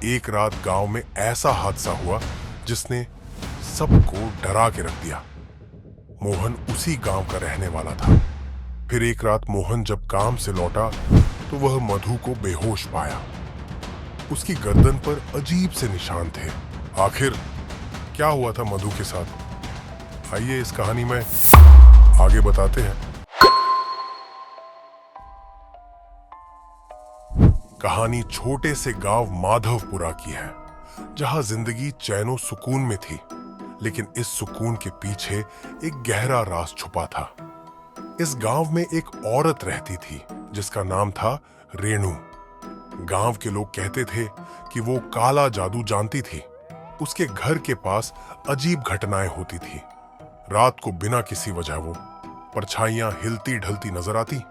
एक रात गांव में ऐसा हादसा हुआ जिसने सबको डरा के रख दिया। मोहन उसी गांव का रहने वाला था। फिर एक रात मोहन जब काम से लौटा तो वह मधु को बेहोश पाया। उसकी गर्दन पर अजीब से निशान थे। आखिर क्या हुआ था मधु के साथ, आइए इस कहानी में आगे बताते हैं। कहानी छोटे से गांव माधवपुरा की है, जहां जिंदगी चैनो सुकून में थी, लेकिन इस सुकून के पीछे एक गहरा राज छुपा था। इस गांव में एक औरत रहती थी जिसका नाम था रेणु। गांव के लोग कहते थे कि वो काला जादू जानती थी। उसके घर के पास अजीब घटनाएं होती थी। रात को बिना किसी वजह वो परछाइयां हिलती ढलती नजर आती।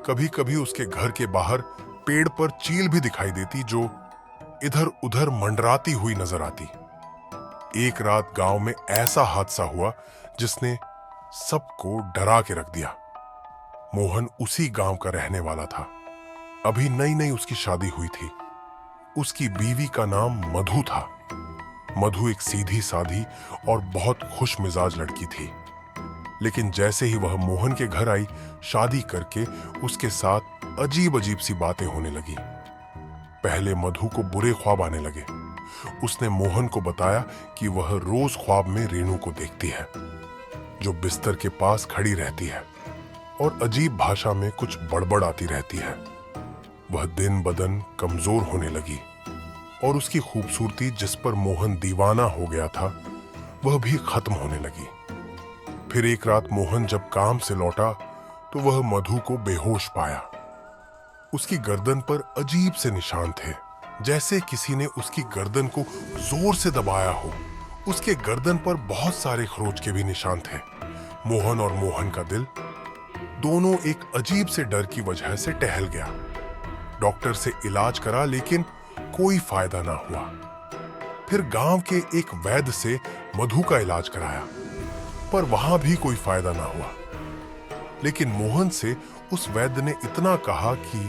कभी कभी उसके घर के बाहर पेड़ पर चील भी दिखाई देती जो इधर उधर मंडराती हुई नजर आती। एक रात गांव में ऐसा हादसा हुआ जिसने सबको डरा के रख दिया। मोहन उसी गांव का रहने वाला था। अभी नई नई उसकी शादी हुई थी। उसकी बीवी का नाम मधु था। मधु एक सीधी साधी और बहुत खुश मिजाज लड़की थी। लेकिन जैसे ही वह मोहन के घर आई, शादी करके उसके साथ अजीब अजीब सी बातें होने लगी। पहले मधु को बुरे ख्वाब आने लगे। उसने मोहन को बताया कि वह रोज ख्वाब में रेणु को देखती है, जो बिस्तर के पास खड़ी रहती है और अजीब भाषा में कुछ बड़बड़ आती रहती है। वह दिन बदन कमजोर होने लगी और उसकी खूबसूरती, जिस पर मोहन दीवाना हो गया था, वह भी खत्म होने लगी। फिर एक रात मोहन जब काम से लौटा तो वह मधु को बेहोश पाया। उसकी गर्दन पर अजीब से निशान थे, जैसे किसी ने उसकी गर्दन को जोर से दबाया हो। उसके गर्दन पर बहुत सारे खरोच के भी निशान थे। मोहन और मोहन का दिल दोनों एक अजीब से डर की वजह से टहल गया। डॉक्टर से इलाज करा, लेकिन कोई फायदा ना हुआ। फिर गांव के एक वैद्य से मधु का इलाज कराया, पर वहां भी कोई फायदा ना हुआ। लेकिन मोहन से उस वैद्य ने इतना कहा कि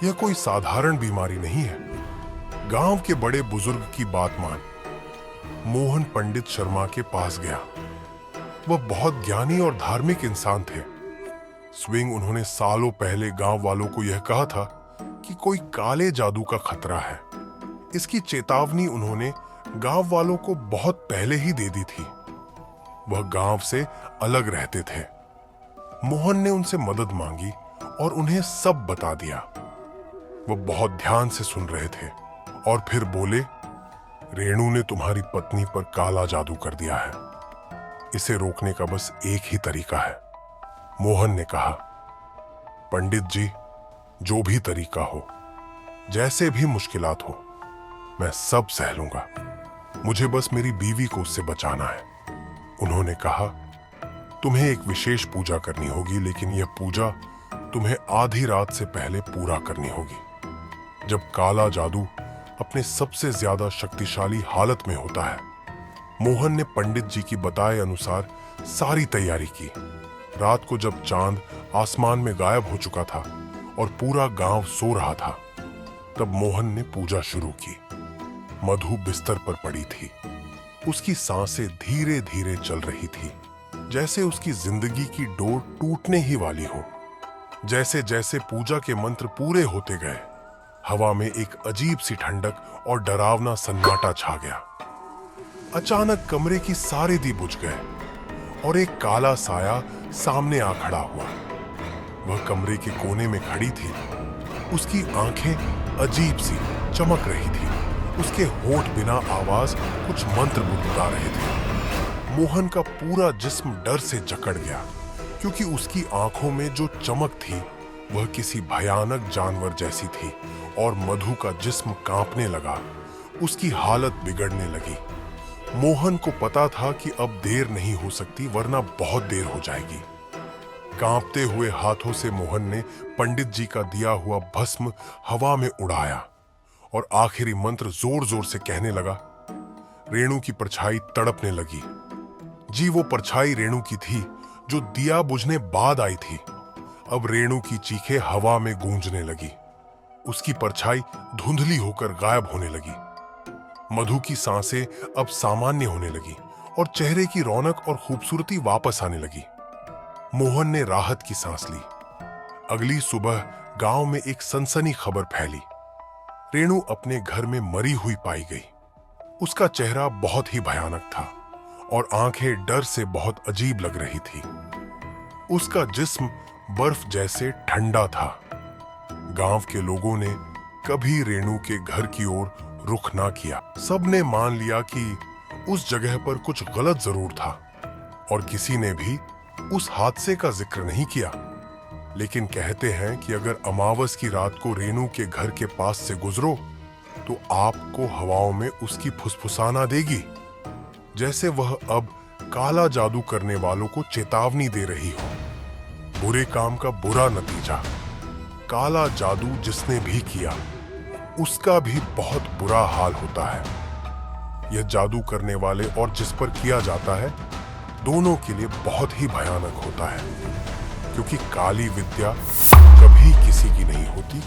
यह कोई साधारण बीमारी नहीं है। गांव के बड़े बुजुर्ग की बात मान। मोहन पंडित शर्मा के पास गया। वह बहुत ज्ञानी और धार्मिक इंसान थे। स्विंग उन्होंने सालों पहले गांव वालों को यह कहा था कि कोई काले जादू का खतरा है। इसकी चेतावनी उन्होंने गांव वालों को बहुत पहले ही दे दी थी। वह गांव से अलग रहते थे। मोहन ने उनसे मदद मांगी और उन्हें सब बता दिया। वह बहुत ध्यान से सुन रहे थे और फिर बोले, रेणु ने तुम्हारी पत्नी पर काला जादू कर दिया है। इसे रोकने का बस एक ही तरीका है। मोहन ने कहा, पंडित जी, जो भी तरीका हो, जैसे भी मुश्किलात हो, मैं सब सह लूंगा। मुझे बस मेरी बीवी को उससे बचाना है। उन्होंने कहा, तुम्हें एक विशेष पूजा करनी होगी, लेकिन यह पूजा तुम्हें आधी रात से पहले पूरा करनी होगी, जब काला जादू अपने सबसे ज्यादा शक्तिशाली हालत में होता है। मोहन ने पंडित जी की बताए अनुसार सारी तैयारी की। रात को जब चांद आसमान में गायब हो चुका था और पूरा गांव सो रहा था, तब मोहन ने पूजा शुरू की। मधु बिस्तर पर पड़ी थी। उसकी सांसें धीरे धीरे चल रही थी, जैसे उसकी जिंदगी की डोर टूटने ही वाली हो। जैसे जैसे पूजा के मंत्र पूरे होते गए, हवा में एक अजीब सी ठंडक और डरावना सन्नाटा छा गया। अचानक कमरे की सारे दी बुझ गए और एक काला साया सामने आ खड़ा हुआ। वह कमरे के कोने में खड़ी थी। उसकी आंखें अजीब सी चमक रही थी। उसके होठ बिना आवाज कुछ मंत्र बुदबुदा रहे थे। मोहन का पूरा जिस्म डर से जकड़ गया, क्योंकि उसकी आंखों में जो चमक थी वह किसी भयानक जानवर जैसी थी। और मधु का जिस्म कांपने लगा। उसकी हालत बिगड़ने लगी। मोहन को पता था कि अब देर नहीं हो सकती, वरना बहुत देर हो जाएगी। कांपते हुए हाथों से मोहन ने पंडित जी का दिया हुआ भस्म हवा में उड़ाया और आखिरी मंत्र जोर जोर से कहने लगा। रेणु की परछाई तड़पने लगी। जी, वो परछाई रेणु की थी जो दिया बुझने बाद आई थी। अब रेणु की चीखें हवा में गूंजने लगी। उसकी परछाई धुंधली होकर गायब होने लगी। मधु की सांसें अब सामान्य होने लगी और चेहरे की रौनक और खूबसूरती वापस आने लगी। मोहन ने राहत की सांस ली। अगली सुबह गांव में एक सनसनी खबर फैली। रेणु अपने घर में मरी हुई पाई गई। उसका चेहरा बहुत ही भयानक था और आंखें डर से बहुत अजीब लग रही थी। उसका जिस्म बर्फ जैसे ठंडा था। गांव के लोगों ने कभी रेणु के घर की ओर रुख ना किया। सबने मान लिया कि उस जगह पर कुछ गलत जरूर था और किसी ने भी उस हादसे का जिक्र नहीं किया। लेकिन कहते हैं कि अगर अमावस की रात को रेणु के घर के पास से गुजरो तो आपको हवाओं में उसकी फुसफुसाना देगी, जैसे वह अब काला जादू करने वालों को चेतावनी दे रही हो। बुरे काम का बुरा नतीजा। काला जादू जिसने भी किया उसका भी बहुत बुरा हाल होता है। यह जादू करने वाले और जिस पर किया जाता है दोनों के लिए बहुत ही भयानक होता है, क्योंकि काली विद्या कभी किसी की नहीं होती